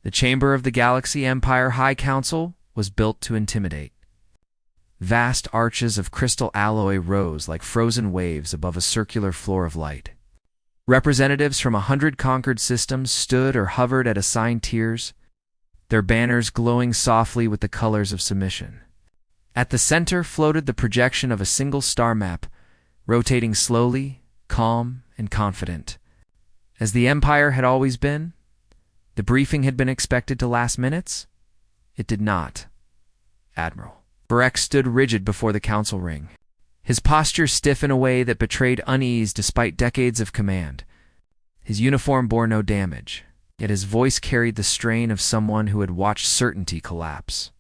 The chamber of the Galaxy Empire High Council was built to intimidate. Vast arches of crystal alloy rose like frozen waves above a circular floor of light. Representatives from 100 conquered systems stood or hovered at assigned tiers, their banners glowing softly with the colors of submission. At the center floated the projection of a single star map, rotating slowly, calm, and confident. As the Empire had always been, the briefing had been expected to last minutes. It did not. Admiral Varek stood rigid before the council ring, his posture stiff in a way that betrayed unease despite decades of command. His uniform bore no damage, yet his voice carried the strain of someone who had watched certainty collapse.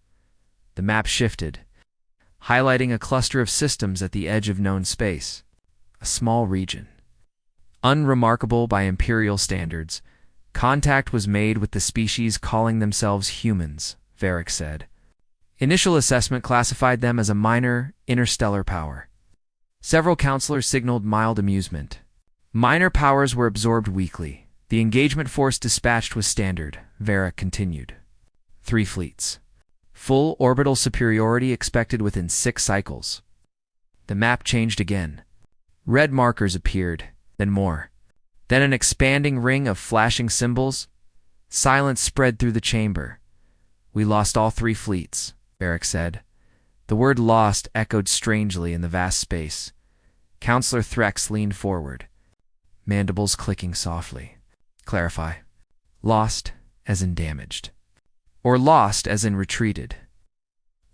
The map shifted, highlighting a cluster of systems at the edge of known space, a small region. Unremarkable by Imperial standards, contact was made with the species calling themselves humans, Varek said. Initial assessment classified them as a minor, interstellar power. Several counselors signaled mild amusement. Minor powers were absorbed weekly. The engagement force dispatched was standard, Varek continued. 3 fleets. Full orbital superiority expected within 6 cycles. The map changed again. Red markers appeared, then more. Then an expanding ring of flashing symbols. Silence spread through the chamber. We lost all 3 fleets, Varek said. The word lost echoed strangely in the vast space. Counselor Threx leaned forward, mandibles clicking softly. Clarify. Lost as in damaged. Or lost as in retreated.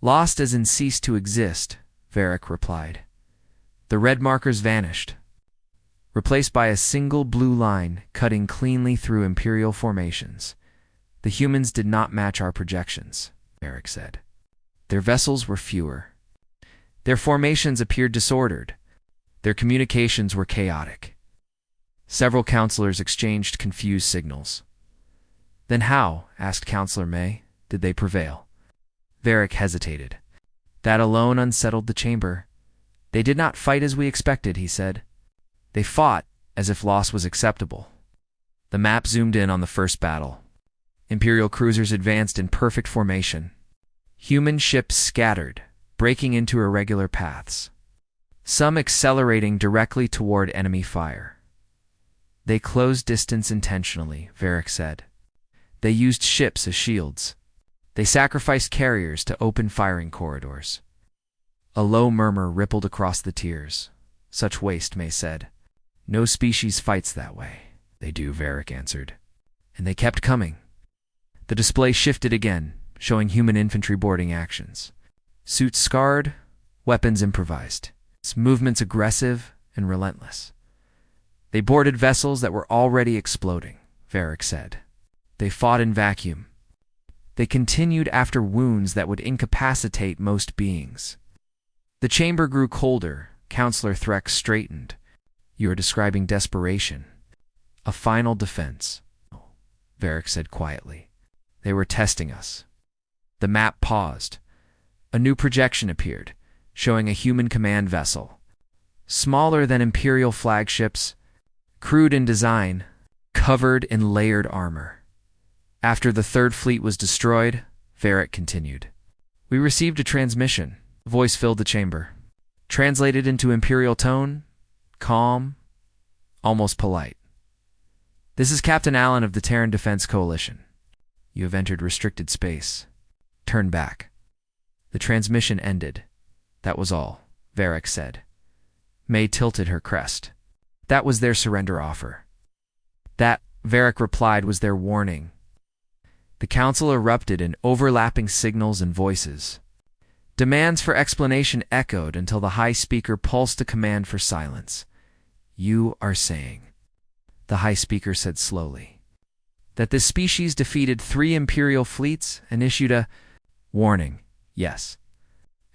Lost as in ceased to exist, Varek replied. The red markers vanished, replaced by a single blue line cutting cleanly through Imperial formations. The humans did not match our projections, Varek said. Their vessels were fewer. Their formations appeared disordered. Their communications were chaotic. Several counselors exchanged confused signals. Then how, asked Counselor May, did they prevail? Varek hesitated. That alone unsettled the chamber. They did not fight as we expected, he said. They fought as if loss was acceptable. The map zoomed in on the first battle. Imperial cruisers advanced in perfect formation. Human ships scattered, breaking into irregular paths, some accelerating directly toward enemy fire. They closed distance intentionally, Varek said. They used ships as shields. They sacrificed carriers to open firing corridors. A low murmur rippled across the tiers. Such waste, May said. No species fights that way. They do, Varek answered. And they kept coming. The display shifted again, showing human infantry boarding actions. Suits scarred, weapons improvised. Its movements aggressive and relentless. They boarded vessels that were already exploding, Varek said. They fought in vacuum. They continued after wounds that would incapacitate most beings. The chamber grew colder. Counselor Threx straightened. You are describing desperation. A final defense, Varek said quietly. They were testing us. The map paused. A new projection appeared, showing a human command vessel. Smaller than Imperial flagships, crude in design, covered in layered armor. After the third fleet was destroyed, Varek continued. We received a transmission. A voice filled the chamber. Translated into Imperial tone, calm, almost polite. This is Captain Allen of the Terran Defense Coalition. You have entered restricted space. Turn back. The transmission ended. That was all, Varek said. May tilted her crest. That was their surrender offer. That, Varek replied, was their warning. The council erupted in overlapping signals and voices. Demands for explanation echoed until the high speaker pulsed a command for silence. You are saying, the high speaker said slowly, that this species defeated 3 Imperial fleets and issued a warning, yes.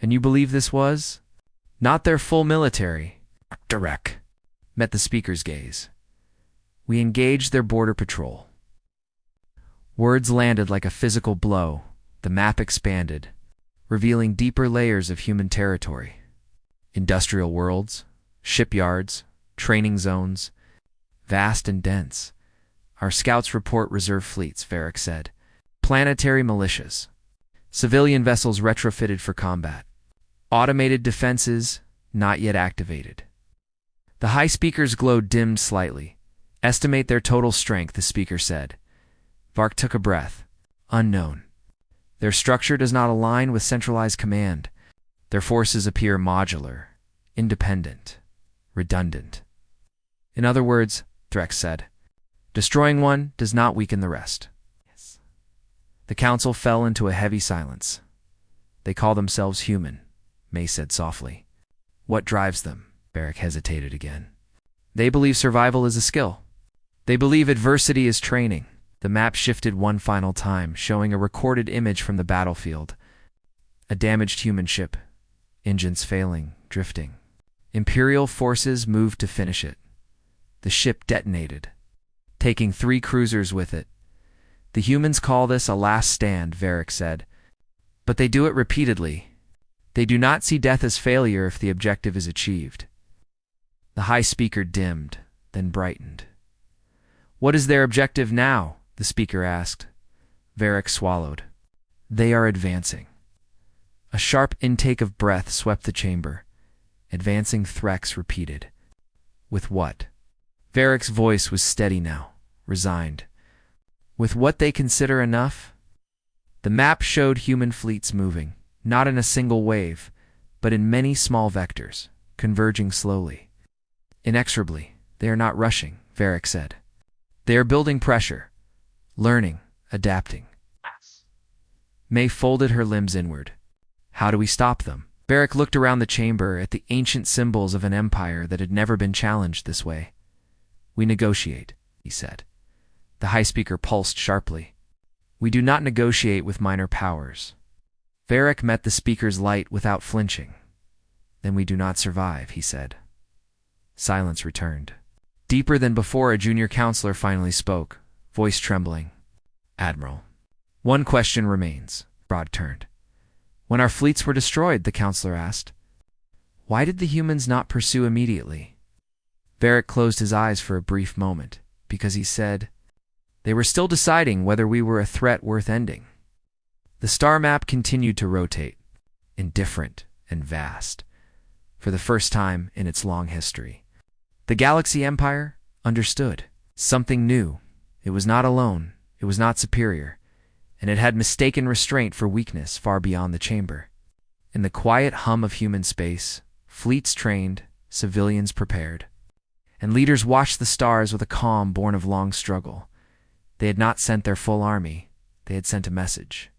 And you believe this was? Not their full military. Direct. Met the speaker's gaze. We engaged their border patrol. Words landed like a physical blow. The map expanded, revealing deeper layers of human territory. Industrial worlds, shipyards, training zones, vast and dense. Our scouts report reserve fleets, Varek said. Planetary militias. Civilian vessels retrofitted for combat. Automated defenses not yet activated. The high speaker's glow dimmed slightly. Estimate their total strength, the speaker said. Vark took a breath. Unknown. Their structure does not align with centralized command. Their forces appear modular, independent, redundant. In other words, Threx said, destroying one does not weaken the rest. Yes. The council fell into a heavy silence. They call themselves human, May said softly. What drives them? Varric hesitated again. They believe survival is a skill. They believe adversity is training. The map shifted one final time, showing a recorded image from the battlefield. A damaged human ship, engines failing, drifting. Imperial forces moved to finish it. The ship detonated, taking 3 cruisers with it. The humans call this a last stand, Varric said. But they do it repeatedly. They do not see death as failure if the objective is achieved. The high speaker dimmed, then brightened. What is their objective now? The speaker asked. Varric swallowed. They are advancing. A sharp intake of breath swept the chamber. Advancing, Threx repeated. With what? Varric's voice was steady now, resigned. With what they consider enough? The map showed human fleets moving, not in a single wave, but in many small vectors, converging slowly. Inexorably, they are not rushing, Varric said. They are building pressure, learning, adapting. May folded her limbs inward. How do we stop them? Varric looked around the chamber at the ancient symbols of an empire that had never been challenged this way. We negotiate, he said. The high speaker pulsed sharply. We do not negotiate with minor powers. Varric met the speaker's light without flinching. Then we do not survive, he said. Silence returned. Deeper than before, a junior counselor finally spoke, voice trembling. Admiral, one question remains. Broad turned. When our fleets were destroyed, the counselor asked, why did the humans not pursue immediately? Varric closed his eyes for a brief moment, because he said, they were still deciding whether we were a threat worth ending. The star map continued to rotate, indifferent and vast, for the first time in its long history. The Galaxy Empire understood something new. It was not alone, it was not superior, and it had mistaken restraint for weakness far beyond the chamber. In the quiet hum of human space, fleets trained, civilians prepared, and leaders watched the stars with a calm born of long struggle. They had not sent their full army, they had sent a message.